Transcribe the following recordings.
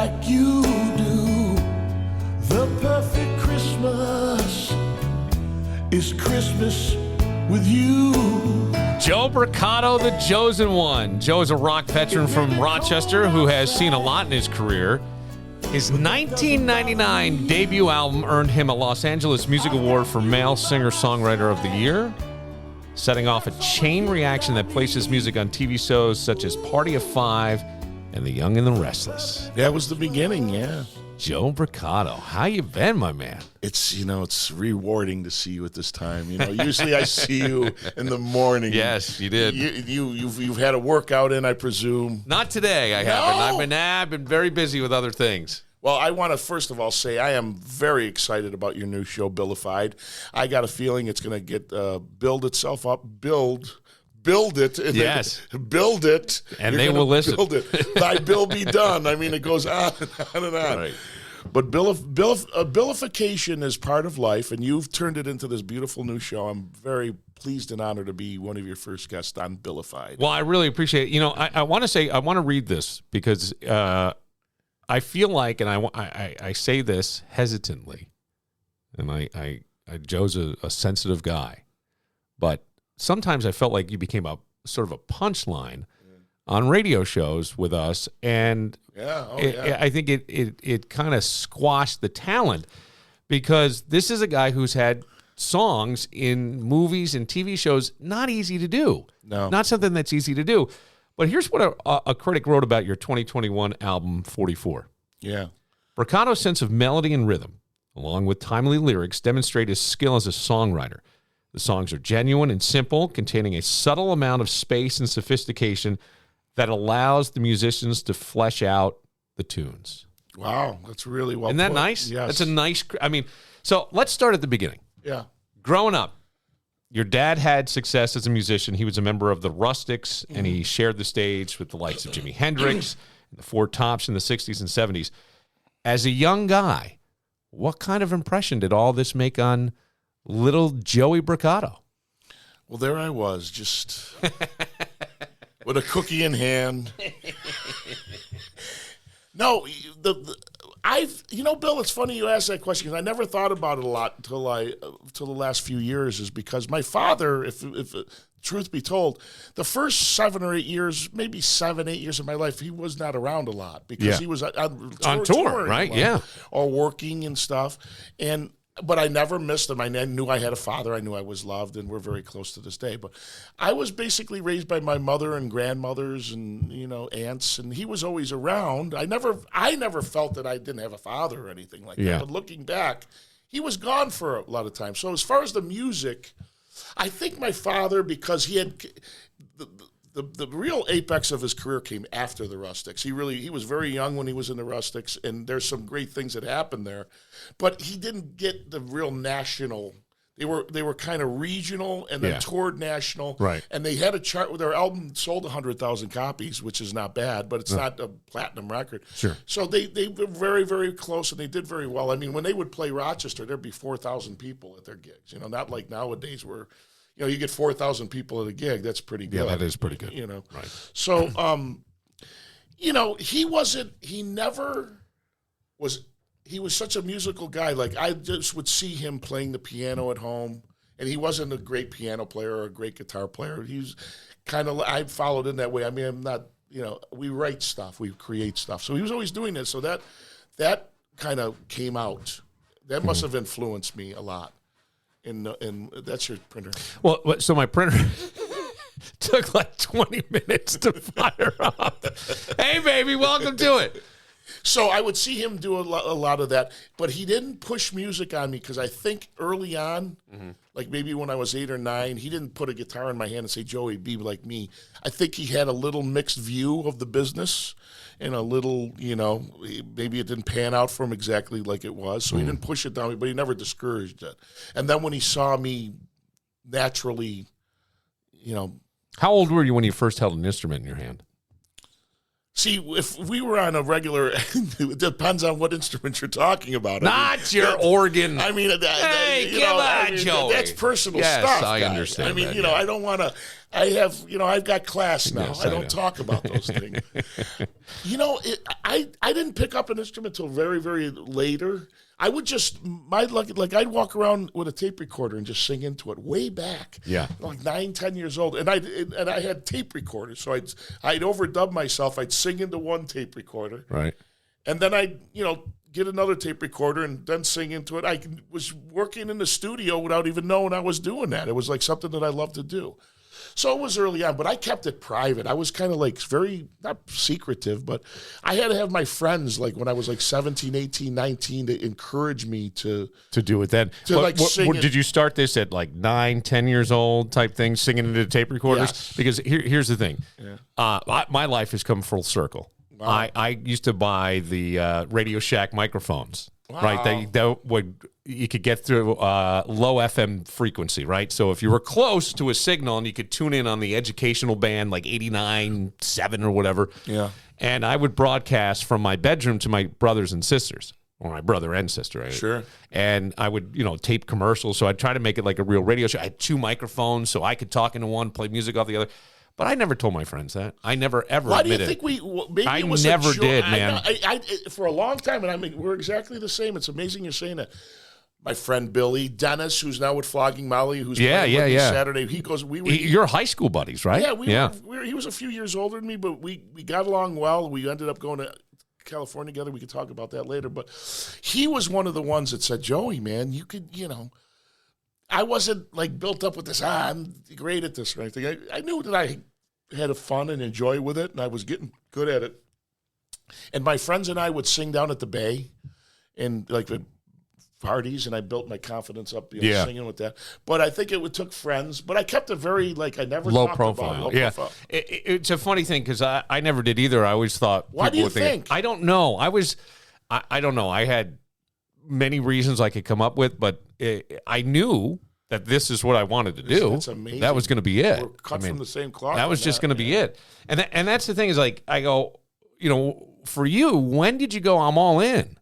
like you do. The perfect Christmas is Christmas with you. Joe Brucato, the chosen one. Joe is a rock veteran from Rochester who has seen a lot in his career. His 1999 debut album earned him a Los Angeles Music Award for Male Singer-Songwriter of the Year, setting off a chain reaction that placed his music on TV shows such as Party of Five and The Young and the Restless. That was the beginning, yeah. Joe Brucato, how you been, my man? It's, it's rewarding to see you at this time. Usually I see you in the morning. Yes, you did. You've had a workout in, I presume. Not today, I haven't. I've been very busy with other things. Well, I want to first of all say I am very excited about your new show, Billified. I got a feeling it's going to get build itself up, build it. And yes. Build it. And they will listen. Build it. Thy bill be done. I mean, it goes on and on and on. Right. But billification is part of life, and you've turned it into this beautiful new show. I'm very pleased and honored to be one of your first guests on Billified. Well, I really appreciate it. I want to read this because I feel like, and I say this hesitantly, and Joe's a sensitive guy, but sometimes I felt like you became a sort of a punchline on radio shows with us, and I think it kind of squashed the talent, because this is a guy who's had songs in movies and TV shows, not easy to do. No. Not something that's easy to do. But here's what a critic wrote about your 2021 album, 44. Yeah. Brucato's sense of melody and rhythm, along with timely lyrics, demonstrate his skill as a songwriter. The songs are genuine and simple, containing a subtle amount of space and sophistication that allows the musicians to flesh out the tunes. Wow, that's really well Isn't that put. nice? Yes. That's a nice, so let's start at the beginning. Yeah. Growing up, your dad had success as a musician. He was a member of the Rustics, and he shared the stage with the likes of Jimi Hendrix and the Four Tops in the 60s and 70s. As a young guy, what kind of impression did all this make on little Joey Brucato? Well, there I was, just with a cookie in hand. No, Bill, it's funny you asked that question, because I never thought about it a lot until the last few years, is because my father, if truth be told, the first 7 or 8 years, maybe 7, 8 years of my life, he was not around a lot, because he was on tour, right? Yeah. Or working and stuff. But I never missed him. I knew I had a father. I knew I was loved, and we're very close to this day. But I was basically raised by my mother and grandmothers and, aunts, and he was always around. I never felt that I didn't have a father or anything like that. But looking back, he was gone for a lot of time. So as far as the music, I think my father, because he had the real apex of his career came after the Rustics. He was very young when he was in the Rustics, and there's some great things that happened there. But he didn't get the real national. They were kind of regional, and then toured national. Right. And they had a chart where their album sold 100,000 copies, which is not bad, but it's not a platinum record. Sure. So they were very, very close, and they did very well. I mean, when they would play Rochester, there'd be 4,000 people at their gigs. Not like nowadays where you get 4,000 people at a gig. That's pretty good. Yeah, that is pretty good. Right. So, he was such a musical guy. Like, I just would see him playing the piano at home, and he wasn't a great piano player or a great guitar player. He was kind of, I followed in that way. I mean, I'm not, we write stuff, we create stuff. So he was always doing this. So that kind of came out. That must have influenced me a lot. And that's your printer. Well, so my printer took like 20 minutes to fire up. Hey, baby, welcome to it. So I would see him do a lot of that, but he didn't push music on me, because I think early on, like maybe when I was 8 or 9, he didn't put a guitar in my hand and say, Joey, be like me. I think he had a little mixed view of the business, and a little, maybe it didn't pan out for him exactly like it was, so he didn't push it down me, but he never discouraged it. And then when he saw me naturally, How old were you when you first held an instrument in your hand? See, if we were on a regular, it depends on what instrument you're talking about. Not your organ. I mean, Hey, come on, Joey. That's personal yes, stuff. I guys. understand. I mean, that, I don't want to. I've got class now. Yes, I I know. don't talk about those things. I didn't pick up an instrument till very, very later. I would just, I'd walk around with a tape recorder and just sing into it way back. Yeah. Like 9, 10 years old. And I had tape recorders. So I'd overdub myself. I'd sing into one tape recorder. Right. And then I'd, get another tape recorder and then sing into it. I was working in the studio without even knowing I was doing that. It was like something that I loved to do. So it was early on, but I kept it private. I was kind of like very, not secretive, but I had to have my friends, like when I was like 17, 18, 19, to encourage me to do it then. sing it. Did you start this at like 9, 10 years old type thing, singing into tape recorders? Yes. Because here's the thing. My life has come full circle. Wow. I used to buy the Radio Shack microphones. Wow. Right, you could get through low FM frequency, right? So if you were close to a signal and you could tune in on the educational band, like 89.7 or whatever. Yeah. And I would broadcast from my bedroom to my brothers and sisters, or my brother and sister. Sure. And I would, tape commercials. So I'd try to make it like a real radio show. I had 2 microphones, so I could talk into one, play music off the other. But I never told my friends that. I never ever Why do you admitted. think maybe I it was never a joke. did, man. I for a long time, and I mean, we're exactly the same. It's amazing you're saying that. My friend Billy, Dennis, who's now with Flogging Molly, who's playing with me Saturday. He goes, You're high school buddies, right? Yeah, he was a few years older than me, but we got along well. We ended up going to California together. We could talk about that later. But he was one of the ones that said, Joey, man, you could, I wasn't like built up with this, I'm great at this or anything. I knew that I had a fun and enjoy with it, and I was getting good at it. And my friends and I would sing down at the Bay and like the parties, and I built my confidence up singing with that. But I think it took friends. But I kept it very, I never low talked profile. About low profile. It's a funny thing because I never did either. I always thought. Why do you think? I don't know. I don't know. I had many reasons I could come up with, but I knew that this is what I wanted to do. That's amazing. That was going to be it. We're cut from the same cloth. That was just going to be it. And that's the thing is I go, for you, when did you go, I'm all in?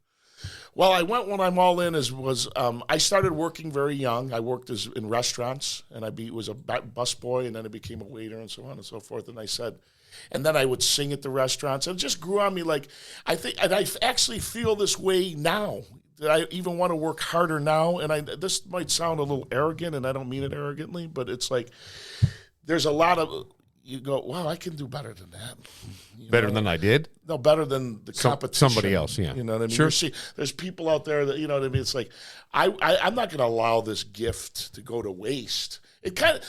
Well, I went when I'm all in I started working very young. I worked in restaurants, and I was a busboy, and then I became a waiter and so on and so forth. And then I would sing at the restaurants. And it just grew on me I actually feel this way now. That I even want to work harder now. And this might sound a little arrogant, and I don't mean it arrogantly, but it's like there's a lot of, you go, wow, I can do better than that. Better than I did? No, better than the competition. Somebody else, yeah. You know what I mean? Sure. There's people out there that, you know what I mean? It's like, I'm not going to allow this gift to go to waste. It kind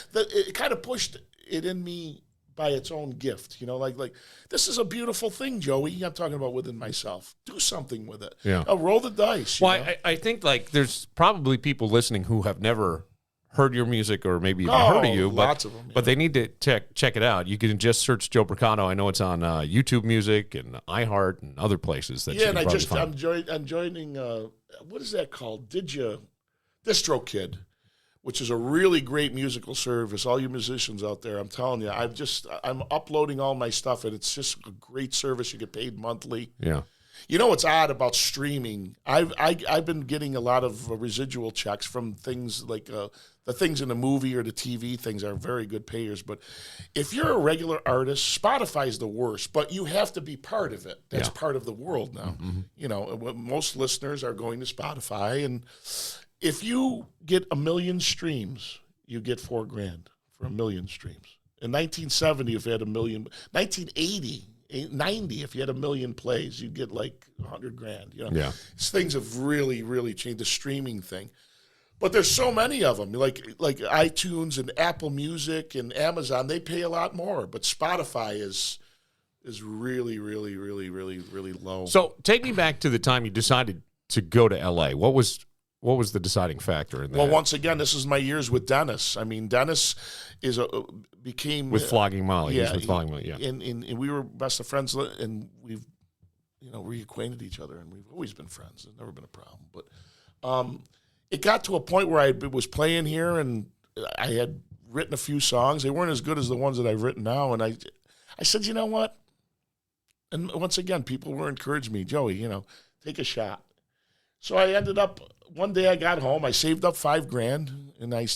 of pushed it in me by its own gift, like this is a beautiful thing, Joey. I'm talking about within myself. Do something with it. Yeah. Roll the dice. Well, I think there's probably people listening who have never heard your music or maybe even heard of you, lots of them, yeah. But they need to check it out. You can just search Joe Brucato. I know it's on YouTube Music and iHeart and other places that you can probably find. I'm joining what is that called? DistroKid, which is a really great musical service. All you musicians out there, I'm telling you, I'm uploading all my stuff, and it's just a great service. You get paid monthly. Yeah. You know what's odd about streaming? I've been getting a lot of residual checks from things like the things in the movie or the TV things are very good payers. But if you're a regular artist, Spotify's the worst. But you have to be part of it. That's part of the world now. Mm-hmm. Most listeners are going to Spotify, and if you get 1 million streams, you get $4,000 for 1 million streams. In 1970, if you had 1 million, 1980. 90, if you had 1 million plays, you'd get like $100,000. Yeah. Things have really, really changed, the streaming thing. But there's so many of them, like iTunes and Apple Music and Amazon. They pay a lot more, but Spotify is really, really, really, really, really low. So take me back to the time you decided to go to LA. What was the deciding factor in that? Well, once again, this is my years with Dennis. I mean, Dennis became with Flogging Molly. Yeah, with Flogging Molly. Yeah, and we were best of friends, and we've reacquainted each other, and we've always been friends. There's never been a problem. But it got to a point where I was playing here, and I had written a few songs. They weren't as good as the ones that I've written now, and I said, you know what? And once again, people were encouraging me, Joey, take a shot. So I ended up, one day I got home, I saved up $5,000, and I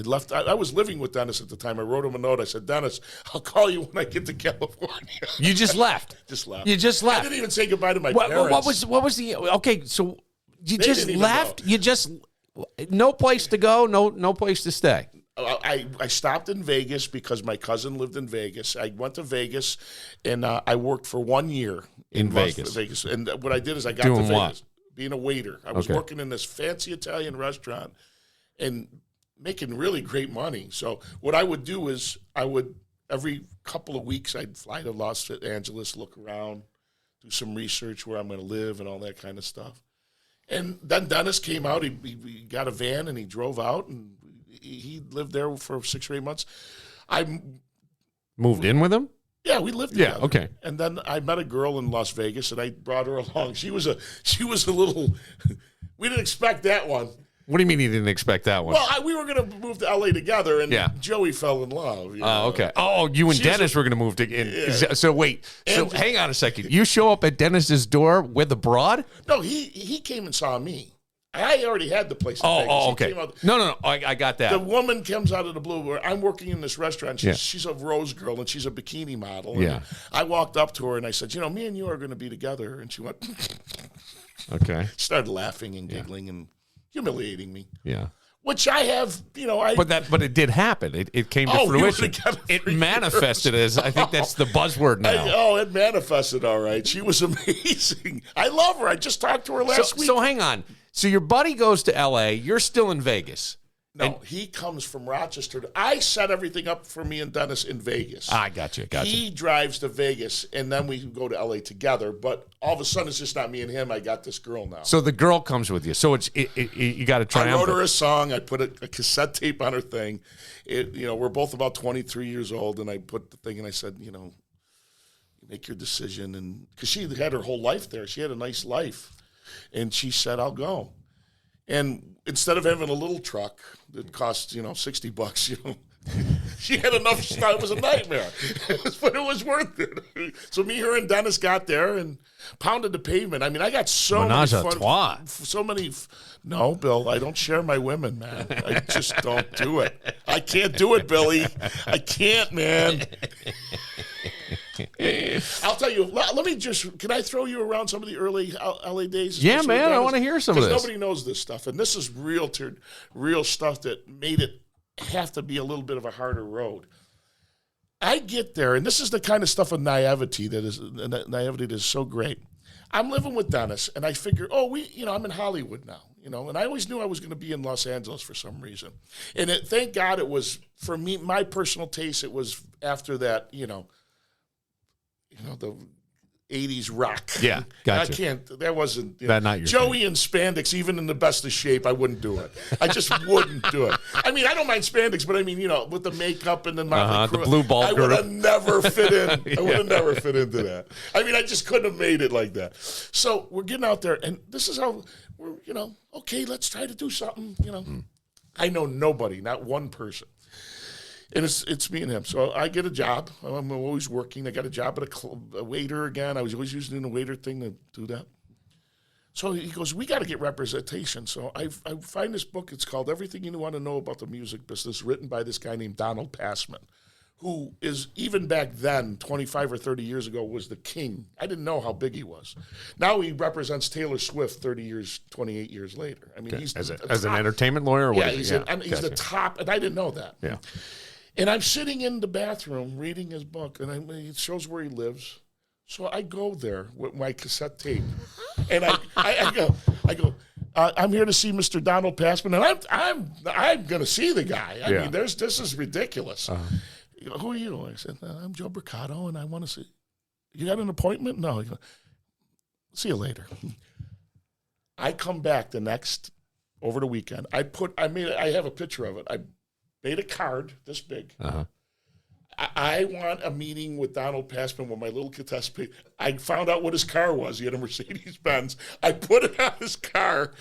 left. I was living with Dennis at the time. I wrote him a note. I said, Dennis, I'll call you when I get to California. You just left. Just left. You just left. I didn't even say goodbye to my parents. What was the, okay, so you They just didn't even left? know. You just, no place to go, no place to stay. I stopped in Vegas because my cousin lived in Vegas. I went to Vegas, and I worked for 1 year In Las Vegas. And what I did is I got Doing to Vegas, what? being a waiter. I was Okay. working in this fancy Italian restaurant and making really great money. So what I would do is every couple of weeks, I'd fly to Los Angeles, look around, do some research where I'm going to live and all that kind of stuff. And then Dennis came out. He got a van and he drove out, and he lived there for 6 or 8 months. Moved in with him? Yeah, we lived together. Yeah, okay. And then I met a girl in Las Vegas, and I brought her along. She was a little. We didn't expect that one. What do you mean you didn't expect that one? Well, we were going to move to L.A. together, and Yeah. Joey fell in love. Oh, okay. Oh, you and She's Dennis were going to move to. Yeah. So wait. So And- hang on a second. You show up at Dennis's door with a broad? No, he came and saw me. I already had the place. In Oh, Vegas. oh, He okay. came out- No. I got that. The woman comes out of the blue. Where I'm working in this restaurant. Yeah. She's a rose girl, and she's a bikini model. And Yeah. I walked up to her, and I said, me and you are going to be together. And she went, Okay. started laughing and giggling and humiliating me. Yeah. Which I have, But it did happen. It came to Oh, we were fruition. together It 3 manifested as, I think that's the buzzword now. it manifested all right. She was amazing. I love her. I just talked to her last week. So hang on. So your buddy goes to L.A. You're still in Vegas. No, he comes from Rochester. I set everything up for me and Dennis in Vegas. I got you. He drives to Vegas, and then we go to L.A. together. But all of a sudden, it's just not me and him. I got this girl now. So the girl comes with you. So you got to try. I wrote her a song. I put a cassette tape on her thing. We're both about 23 years old, and I put the thing, and I said, make your decision. And because she had her whole life there. She had a nice life. And she said, I'll go. And instead of having a little truck that cost, $60, she had enough stuff. It was a nightmare. But it was worth it. So me, her, and Dennis got there and pounded the pavement. I mean, I got so Menage many a trois. No, Bill, I don't share my women, man. I just don't do it. I can't do it, Billy. I can't, man. I'll tell you. Let me can I throw you around some of the early LA days? Yeah, man. I want to hear some of this. Nobody knows this stuff, and this is real stuff that made it have to be a little bit of a harder road. I get there, and this is the kind of stuff of naivety that is so great. I'm living with Dennis, and I figure, I'm in Hollywood now, and I always knew I was going to be in Los Angeles for some reason. And thank God it was, for me, my personal taste, it was after that, the 80s rock. Yeah, gotcha. I can't, that wasn't, That not your Joey in spandex, even in the best of shape, I wouldn't do it. I just wouldn't do it. I mean, I don't mind spandex, but I mean, with the makeup and the the blue ball I would have never fit in. I would have never fit into that. I mean, I just couldn't have made it like that. So we're getting out there, and this is how we're, okay, let's try to do something, I know nobody, not one person. And it's me and him. So I get a job. I'm always working. I got a job at a waiter again. I was always using the waiter thing to do that. So he goes, we got to get representation. So I find this book. It's called Everything You Want to Know About the Music Business, written by this guy named Donald Passman, who is, even back then, 25 or 30 years ago, was the king. I didn't know how big he was. Now he represents Taylor Swift 28 years later. I mean, he's as an entertainment lawyer? Or what he's the top, and I didn't know that. Yeah. And I'm sitting in the bathroom reading his book, and it shows where he lives. So I go there with my cassette tape, and I go, I'm here to see Mr. Donald Passman, and I'm going to see the guy. I mean, this is ridiculous. You know, who are you? I said, I'm Joe Brucato, and I want to see. You got an appointment? No. He goes, see you later. I come back over the weekend. I have a picture of it. I made a card this big. Uh-huh. I want a meeting with Donald Passman with my little cassette. I found out what his car was. He had a Mercedes-Benz. I put it on his car.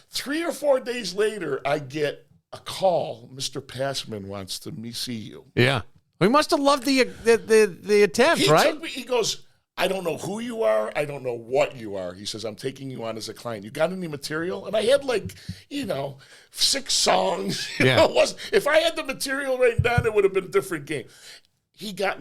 3 or 4 days later, I get a call. Mr. Passman wants to see you. Yeah. We must have loved the attempt, right? He goes, I don't know who you are. I don't know what you are. He says, I'm taking you on as a client. You got any material? And I had 6 songs. Yeah. If I had the material right then, it would have been a different game. He got